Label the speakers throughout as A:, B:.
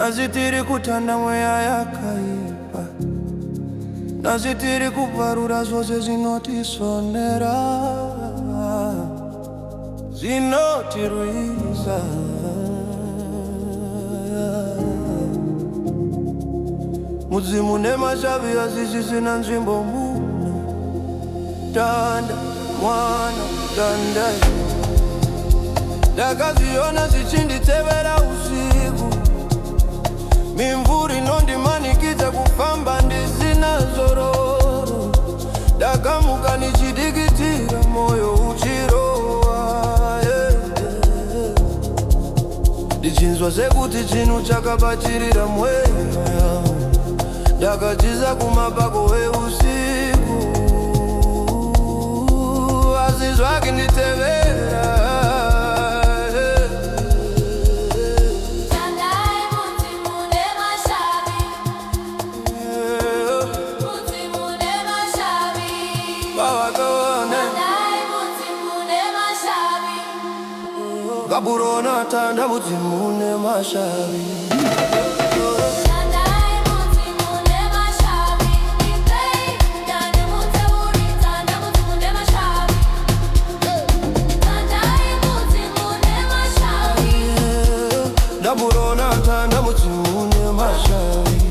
A: nazitiri kutanda mweya yakaipa, nazitiri kuparura zvose zvinotisonera, zvinotirwisa. Mudzimu nemashavi asisisina nzvimbo muno. Tanda mwana tanda, ndakaziona zvichinditevera usiku, mimvuri inondimanikidza kufamba ndisina zororo. Ndakamuka nichidikitira moyo uchirowa, ndichinzwa sekuti chinhu chakabatirira mweya. Ndakatiza kumapako eusiku, asi zvakinditevera.
B: Tandai mudzimu nemashavi, mudzimu nemashavi.
A: Pavakaona
B: Tandai mudzimu nemashavi,
A: Gaburona tanda mudzimu nemashavi. Gaburona tanda mudzimu nemashavi.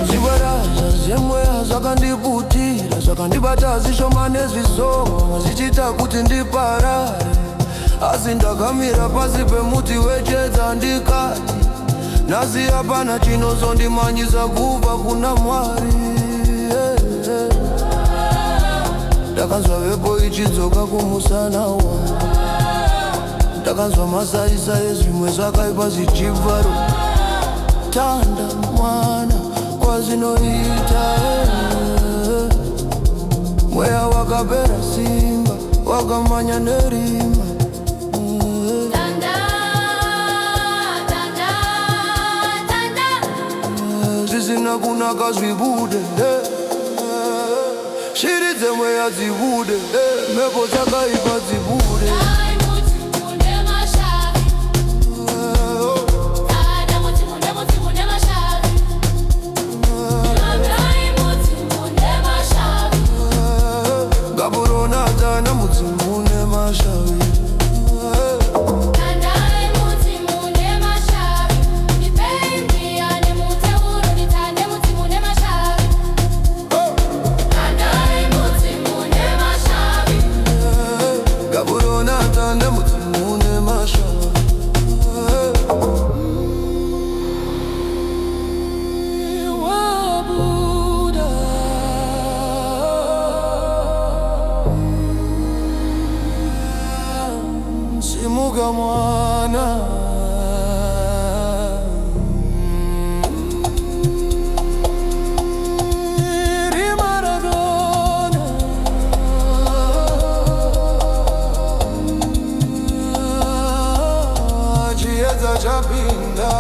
A: Zvibaraza zvemweya zvakandiputira, zvakandibata zvishoma nezvisoma, zvichiita kuti ndiparare. Asi ndakamira pasi pemuti wejedza ndikati, nhasi hapana chinozondimanyisa kubva kuna Mwari. Ndakanzwa mhepo ichidzoka kumusana wangu, ndakanzwa masaisai zvimwe zvakaipa zvichibva. Tanda mwana kwazvinoita, mweya wakapera simba, wakamanya nerima. Zvisina kunaka zvibude, shiri dzemweya dzibude, mhepo dzakaipa dzibude. Gaburona tanda mudzimu nemashavi. Gaburona tanda mudzimu nemashavi. Wabuda simuka mwana, Maradona, chiedza chapinda.